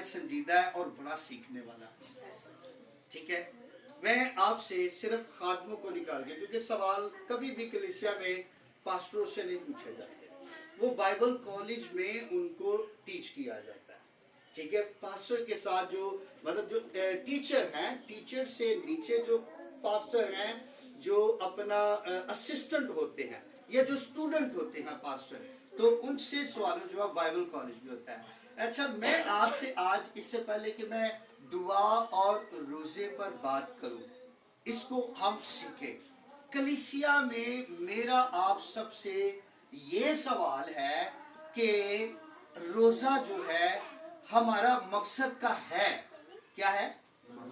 نہایت سنجیدہ ہے اور بڑا سیکھنے والا ہے. ٹھیک ہے, میں آپ سے صرف خادموں کو نکال کے, کیونکہ سوال کبھی بھی کلیسیا میں پاسٹروں سے نہیں پوچھے جاتے, وہ بائبل کالج میں ان کو ٹیچ کیا جاتا ہے. ٹھیک ہے, پاسٹر کے ساتھ جو مطلب جو ٹیچر ہیں, ٹیچر سے نیچے جو پاسٹر ہیں, جو اپنا اسسٹنٹ ہوتے ہیں یا جو اسٹوڈنٹ ہوتے ہیں پاسٹر, تو ان سے سوال و جواب بائبل کالج میں ہوتا ہے. اچھا, میں آپ سے آج اس سے پہلے کہ میں دعا اور روزے پر بات کروں, اس کو ہم سیکھیں. کلیسیا میں میرا آپ سب سے یہ سوال ہے کہ روزہ جو ہے ہمارا مقصد کا ہے. کیا ہے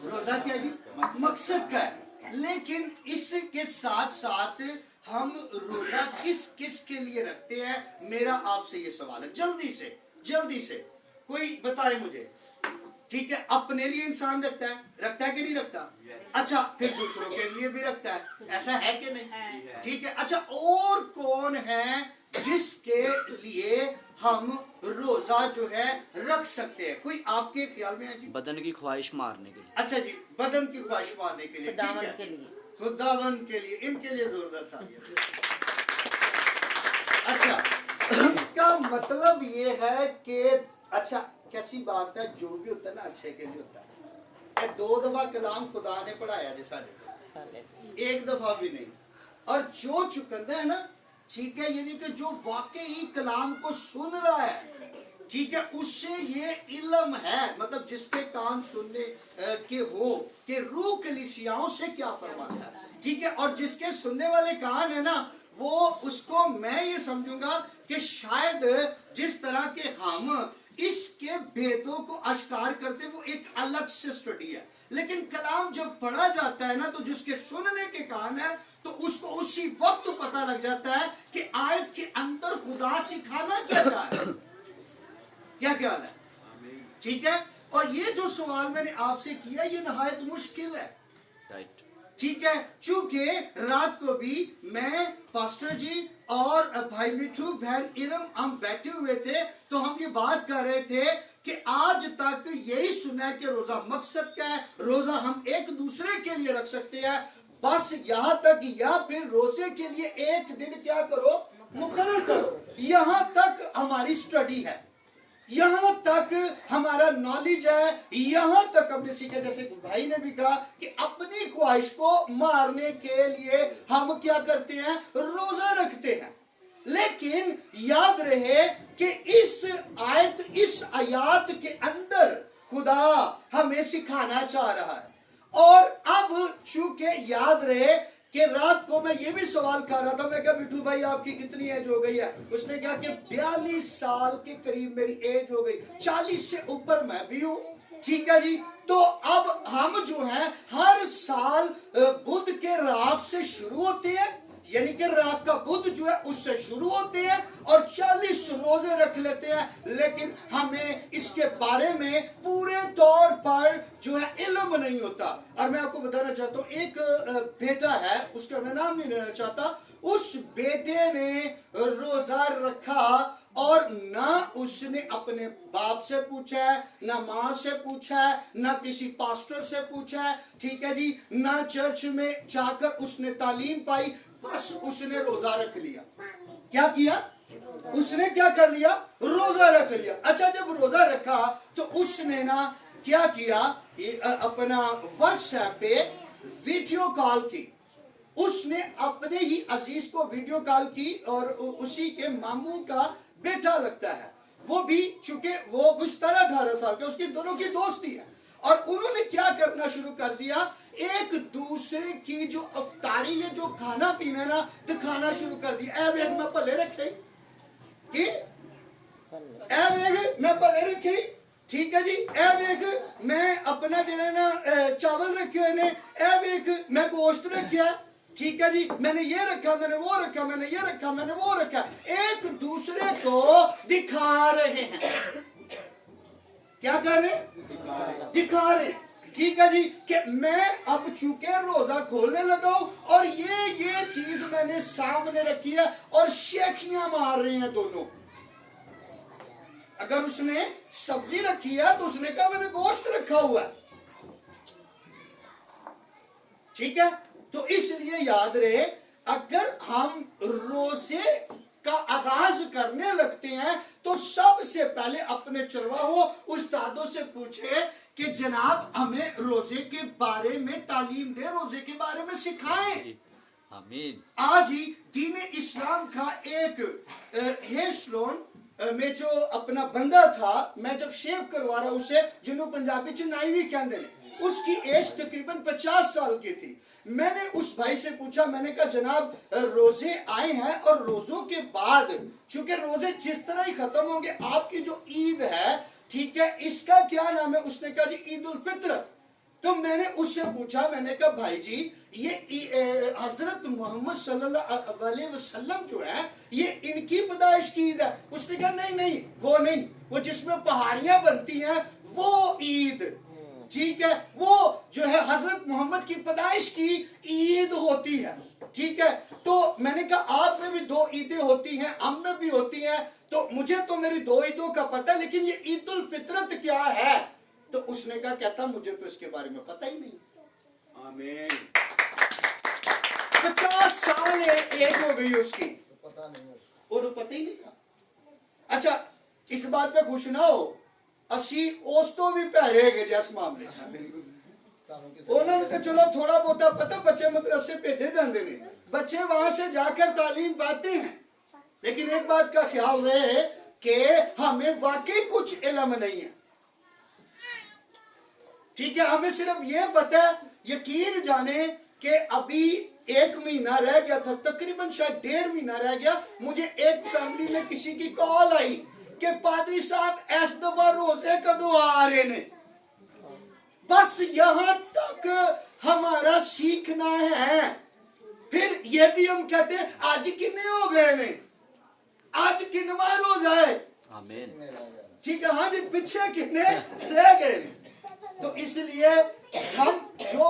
روزہ؟ کیا جی مقصد کا ہے, لیکن اس کے ساتھ ساتھ ہم روزہ کس کس کے لیے رکھتے ہیں؟ میرا آپ سے یہ سوال ہے, جلدی سے کوئی بتائے مجھے. ٹھیک ہے, اپنے لیے انسان رکھتا ہے کہ نہیں رکھتا؟ اچھا, پھر دوسروں کے لیے بھی رکھتا ہے, ایسا ہے کہ نہیں؟ ٹھیک ہے, اچھا, اور کون ہے جس کے لیے ہم روزہ جو ہے رکھ سکتے ہیں؟ کوئی آپ کے خیال میں ہے جی؟ بدن کی خواہش مارنے کے لیے. اچھا جی, بدن کی خواہش مارنے کے لیے, خداوند کے لیے, خداوند کے لیے, ان کے لیے زوردار تھا. اچھا, اس کا مطلب یہ ہے کہ اچھا کیسی بات ہے, جو بھی ہوتا ہے نا اچھے کے لیے ہوتا ہے. 2 دفعہ کلام خدا نے پڑھایا جی ساڑھے کو, 1 دفعہ بھی نہیں. اور جو چکندہ ہے نا, ٹھیک ہے, یعنی کہ جو واقعی کلام کو سن رہا ہے, ٹھیک ہے, اس سے یہ علم ہے, مطلب جس کے کان سننے کے ہو کہ روح کلیسیاؤں سے کیا فرماتا ہے. ٹھیک ہے, اور جس کے سننے والے کان ہیں نا, وہ اس کو میں یہ سمجھوں گا کہ شاید جس طرح کے ہم اس کے بھیدوں کو اشکار کرتے, وہ ایک الگ سے سٹڈی ہے. لیکن کلام جب پڑھا جاتا ہے نا, تو جس کے سننے کے کان ہے, تو اس کو اسی وقت پتہ لگ جاتا ہے کہ آیت کے اندر خدا سکھانا کیا چاہ رہا ہے. کیا خیال ہے؟ ٹھیک ہے, اور یہ جو سوال میں نے آپ سے کیا, یہ نہایت مشکل ہے. ٹھیک ہے, چونکہ رات کو بھی میں, پاسٹر جی اور بھائی مٹھو, بہن ارم, ہم بیٹھے ہوئے تھے, تو ہم یہ بات کر رہے تھے کہ آج تک یہی سنا ہے کہ روزہ مقصد کا ہے, روزہ ہم ایک دوسرے کے لیے رکھ سکتے ہیں, بس یہاں تک, یا پھر روزے کے لیے ایک دن کیا کرو, مقرر کرو. یہاں تک ہماری سٹڈی ہے, یہاں تک ہمارا نالج ہے, یہاں تک ہم نے سیکھا. جیسے بھائی نے بھی کہا کہ اپنی خواہش کو مارنے کے لیے ہم کیا کرتے ہیں, روزہ رکھتے ہیں. لیکن یاد رہے کہ اس آیات کے اندر خدا ہمیں سکھانا چاہ رہا ہے. اور اب چونکہ یاد رہے کہ رات کو میں یہ بھی سوال کر رہا تھا, میں کہا مٹھو بھائی آپ کی کتنی ایج ہو گئی ہے؟ اس نے کہا کہ 42 سال کے قریب میری ایج ہو گئی, 40 سے اوپر میں بھی ہوں. ٹھیک ہے جی, تو اب ہم جو ہیں ہر سال بدھ کے رات سے شروع ہوتے ہیں, یعنی کہ رات کا بدھ جو ہے اس سے شروع ہوتے ہیں, اور 40 روزے رکھ لیتے ہیں. لیکن ہمیں اس کے بارے میں پورے طور پر جو ہے علم نہیں ہوتا. اور میں آپ کو بتانا چاہتا ہوں, ایک بیٹا ہے, اس کا میں نام نہیں لینا چاہتا, اس بیٹے نے روزہ رکھا, اور نہ اس نے اپنے باپ سے پوچھا ہے, نہ ماں سے پوچھا ہے, نہ کسی پاسٹر سے پوچھا ہے. ٹھیک ہے جی, نہ چرچ میں جا کر اس نے تعلیم پائی, بس اس نے روزہ رکھ لیا. کیا کیا اس نے؟ کیا کر لیا؟ روزہ رکھ لیا. اچھا, جب روزہ رکھا تو اس نے نا کیا کیا, اپنا واٹس ایپ پہ ویڈیو کال کی. اس نے اپنے ہی عزیز کو ویڈیو کال کی, اور اسی کے ماموں کا بیٹا لگتا ہے, وہ بھی, چونکہ وہ گزشتہ 18 سال کا, اس کی دونوں کی دوستی ہے. اور انہوں نے کیا کرنا شروع کر دیا, ایک دوسرے کی جو افطاری ہے, جو کھانا پینا نا, دکھانا شروع کر دیا. اے بیگ میں پلے رکھے, اے بیگ میں پلے رکھے, ٹھیک ہے جی, اے بیگ میں اپنا جو ہے نا چاول رکھے ہوئے نے, اے بیگ میں گوشت رکھیا, ٹھیک ہے جی, میں نے یہ رکھا, میں نے وہ رکھا, میں نے یہ رکھا, میں نے وہ رکھا. ایک دوسرے کو دکھا رہے ہیں. کیا کر رہے ہیں؟ دکھا رہے ہیں. ٹھیک ہے جی, کہ میں اب چونکہ روزہ کھولنے لگا ہوں, اور یہ چیز میں نے سامنے رکھی ہے, اور شیخیاں مار رہے ہیں دونوں. अगर उसने सब्जी रखी है तो उसने कहा मैंने गोश्त रखा हुआ है, ठीक है। तो इसलिए याद रहे, अगर हम रोजे का आगाज करने लगते हैं तो सबसे पहले अपने चरवाहों उस्तादों से पूछे कि जनाब हमें रोजे के बारे में तालीम दे, रोजे के बारे में सिखाएं। आमीन। आज ही दीन इस्लाम का एक हेयर सैलून में जो अपना बंदा था, मैं जब शेव करवा रहा उसे, जिन्होंने पंजाबी च नाई भी कहते हैं, उसकी एज तकरीबन 50 साल की थी। मैंने उस भाई से पूछा, मैंने कहा जनाब रोजे आए हैं और रोजों के बाद चूंकि रोजे जिस तरह ही खत्म होंगे, आपकी जो ईद है, ठीक है, इसका क्या नाम है? उसने कहा जी ईद उल फित्र। तो मैंने उससे पूछा, मैंने कहा भाई जी ये हजरत मोहम्मद सल्लल्लाहु अलैहि वसल्लम जो है ये इनकी पैदाइश की ईद है? उसने कहा नहीं नहीं वो नहीं, वो जिसमें पहाड़ियां बनती हैं वो ईद, ठीक है, वो जो है हजरत मोहम्मद की पैदाइश की ईद होती है, ठीक है। तो मैंने कहा आप में भी 2 ईदें होती हैं, हम में भी होती हैं, तो मुझे तो मेरी 2 ईदों का पता है, लेकिन ये ईद उल फित्रत क्या है? तो उसने कहा, कहता मुझे तो इसके बारे में पता ही नहीं। आमीन। 50 साल एज हो गई उसकी, पता नहीं और पता ही नहीं था। अच्छा, इस बात पे खुश ना हो, असी उस तो भी भैड़े गए जिस मामले उन्होंने तो चलो थोड़ा बहुता पता, बच्चे मदरसे भेजे जाते हैं, बच्चे वहां से जाकर तालीम पाते हैं, लेकिन एक बात का ख्याल रहे कि हमें वाकई कुछ इल्म नहीं है, ठीक है। हमें सिर्फ ये पता है, यकीन जाने कि अभी 1 महीना रह गया था, तकरीबन शायद 1.5 महीना रह गया, मुझे एक फैमिली में किसी की कॉल आई कि पादरी साहब इस दफा रोजे कदों आ रहे ने, बस यहाँ तक हमारा सीखना है। फिर ये भी हम कहते हैं आज कितने हो गए ने, आज कितवा रोजा है? आमीन। ठीक है, हाँ जी, पीछे कितने रह गए ने? तो इसलिए हम जो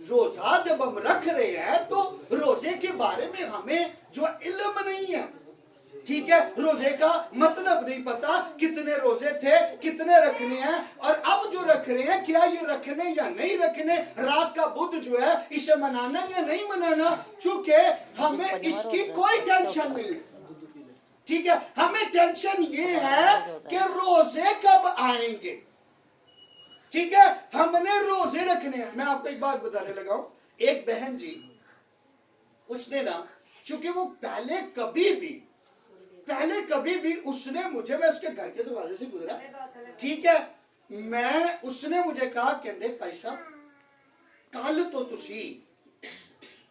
रोजा जब हम रख रहे हैं तो रोजे के बारे में हमें जो इल्म नहीं है, ठीक है, रोजे का मतलब नहीं पता, कितने रोजे थे, कितने रखने हैं, और अब जो रख रहे हैं क्या ये रखने या नहीं रखने, रात का बुध जो है इसे मनाना या नहीं मनाना, चूंकि हमें इसकी कोई टेंशन नहीं है, ठीक है। हमें टेंशन ये है कि रोजे कब आएंगे, ठीक है, हमने रोजे रखने हैं। मैं आपको एक बात बताने लगा हूं, एक बहन जी, उसने ना, चूंकि वो पहले कभी भी उसने मुझे, मैं उसके घर के दरवाजे से गुजरा, ठीक है, मैं उसने मुझे कहा कहते भाई साहब कल तो तुसी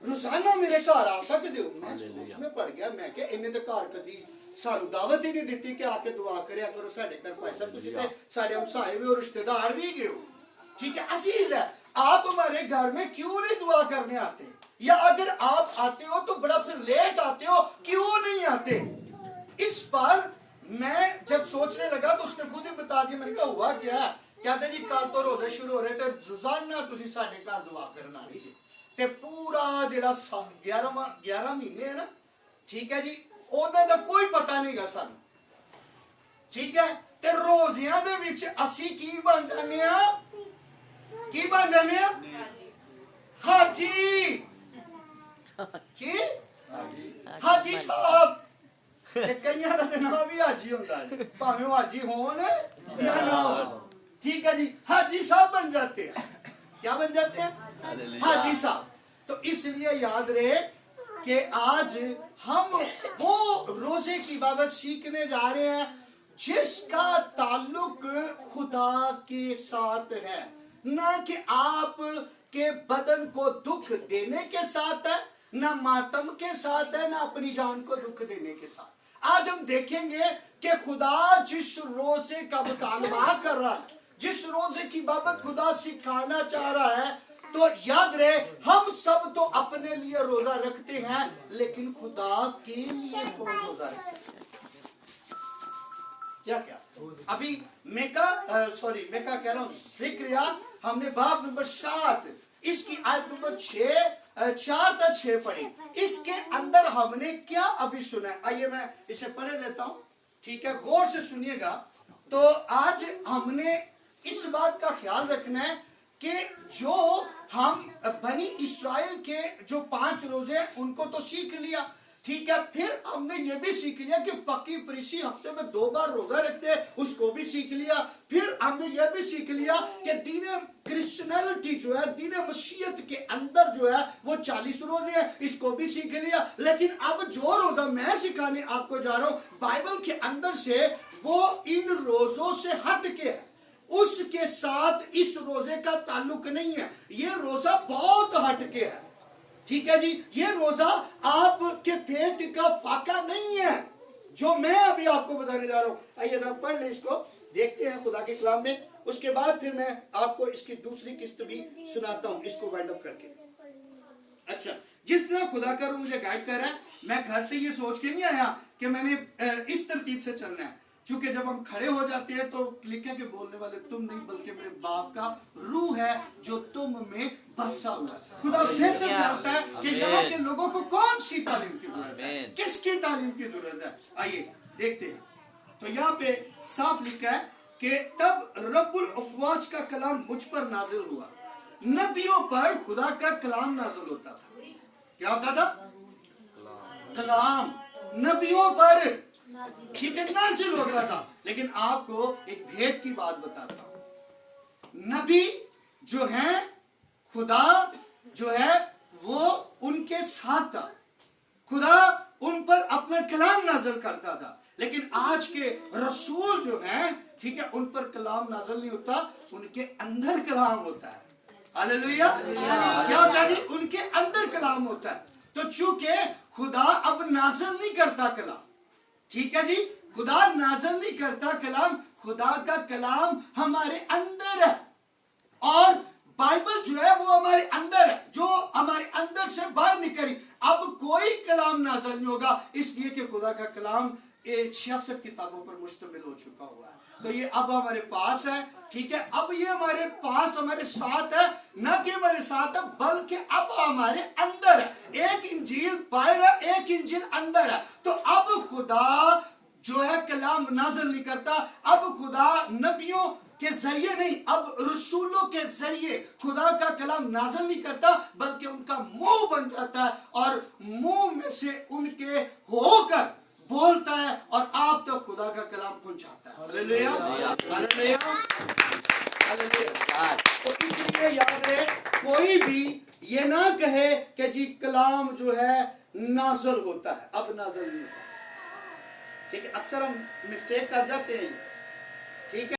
रोजाना मेरे घर आ सकते हो। मैं सोच में पड़ गया, मैं क्या इन्हें तो घर कभी सानू दावत ही नहीं दी कि आके दुआ करया करो साडे घर, भाई साहब तुसी ते साडे हमसाए भी और रिश्तेदार भी गए हो, ठीक है, अजीज है, आप हमारे घर में क्यों नहीं दुआ करने आते, या अगर आप आते हो तो बड़ा फिर लेट आते हो, क्यों नहीं आते? इस पर मैं जब सोचने लगा तो उसने खुद ही बता दिया। मैंने कहा हुआ क्या? कहते जी कल तो रोजे शुरू हो रहे थे, रोजाना तुसी साडे घर दुआ करना नहीं जी, ते पूरा जेड़ा 11 महीने है ना, ठीक है जी, ओदा दा कोई पता नहीं गा सानू, ठीक है, ते रोजियां दे विच असी की बन जाने आ, की बन जाने आ? हाजी जी, हाजी साहब, कईयां दा ते नाम भी हाजी हुंदा है, भावें वो हाजी होन या ना होन, ठीक है जी, हाजी साहब बन जाते हैं। क्या बन जाते हैं? हाजी साहब। तो इसलिए याद रहे कि आज हम वो रोजे की बाबत सीखने जा रहे हैं जिसका ताल्लुक खुदा के साथ है, ना कि आप के बदन को दुख देने के साथ है, ना मातम के साथ है, ना अपनी जान को दुख देने के साथ। आज हम देखेंगे कि खुदा जिस रोजे का मुतालबा कर रहा है, जिस रोजे की बाबत खुदा सिखाना चाह रहा है, तो याद रहे हम सब तो अपने लिए रोजा रखते हैं, लेकिन खुदा के लिए कौन रोजा रख सकता है? क्या क्या अभी मैं कह रहा हूँ जिक्र, हमने बाब नंबर 7 इसकी आयत नंबर 4 तक 6 पढ़ी, इसके अंदर हमने क्या अभी सुना है? आइए मैं इसे पढ़े देता हूँ, ठीक है, गौर से सुनिएगा। तो आज हमने इस बात का ख्याल रखना है कि जो हम बनी इस्राएल के जो 5 रोजे उनको तो सीख लिया, ठीक है, फिर हमने ये भी सीख लिया कि पक्की फरीसी हफ्ते में 2 बार रोजा रखते हैं, उसको भी सीख लिया। फिर हमने ये भी सीख लिया कि दीन क्रिश्चियनिटी जो है, दीन मसीहत के अंदर जो है वो 40 रोजे हैं, इसको भी सीख लिया। लेकिन अब जो रोजा मैं सिखाने आपको जा रहा हूँ बाइबल के अंदर से, वो इन रोजों से हट के है, उसके साथ इस रोजे का ताल्लुक नहीं है। ये रोजा बहुत हटके है, ठीक है जी। ये रोजा आपके पेट का फाका नहीं है जो मैं अभी आपको बताने जा रहा हूं। आइए जरा पढ़ लें इसको, देखते हैं खुदा के कलाम में, उसके बाद फिर मैं आपको इसकी दूसरी किस्त भी सुनाता हूं, इसको वाइंड अप करके। अच्छा, जिस तरह खुदा का रूह मुझे गाइड कर रहा है, मैं घर से ये सोच के नहीं आया कि मैंने इस तरतीब से चलना है, क्योंकि जब हम खड़े हो जाते हैं तो लिखे के बोलने वाले तुम नहीं बल्कि मेरे बाप का रूह है जो तुम में बसा हुआ है। खुदा बेहतर जानता है कि यहाँ के लोगों को कौन सी तालीम की जरूरत है, किसकी तालीम की जरूरत है। आइए देखते हैं। तो यहाँ पे साफ लिखा है कि तब रब्बुल अफवाज का कलाम मुझ पर नाजिल हुआ। नबियों पर खुदा का कलाम नाजिल होता था। क्या होता था? कलाम नबियों पर, ठीक है, नाजिल होता था। लेकिन आपको एक भेद की बात बताता हूं, नबी जो है, खुदा जो है वो उनके साथ था, खुदा उन पर अपना कलाम नाजिल करता था। लेकिन आज के रसूल जो हैं, ठीक है, उन पर कलाम नाजिल नहीं होता, उनके अंदर कलाम होता है। हालेलुया। क्या होता है जी? उनके अंदर कलाम होता है। तो चूंकि खुदा अब नाजिल नहीं करता कलाम, ठीक है जी, खुदा नाज़िल नहीं करता कलाम, खुदा का कलाम हमारे अंदर है, और बाइबल जो है वो हमारे अंदर है, जो हमारे अंदर से बाहर निकली। अब कोई कलाम नाज़िल नहीं होगा, इसलिए कि खुदा का कलाम 66 किताबों पर मुश्तमिल हो चुका हुआ है। तो ये अब हमारे पास है, ठीक है, अब ये हमारे पास, हमारे साथ है, न कि हमारे साथ है बल्कि अब हमारे अंदर है। एक इंजील बाहर है, एक इंजील अंदर है। तो अब खुदा जो है कलाम नाज़िल नहीं करता, अब खुदा नबियों के जरिए नहीं, अब रसूलों के जरिए खुदा का कलाम नाज़िल नहीं करता, बल्कि उनका मुंह बन जाता है और मुंह में से उनके होकर बोलता है और आप तक खुदा का कलाम पहुंचाता है। Hallelujah, hallelujah, hallelujah. तो इसलिए याद रहे, कोई भी ये ना कहे कि जी कलाम जो है नाज़िल होता है, अब नाज़िल नहीं होता, ठीक है। अक्सर हम मिस्टेक कर जाते हैं, ठीक है।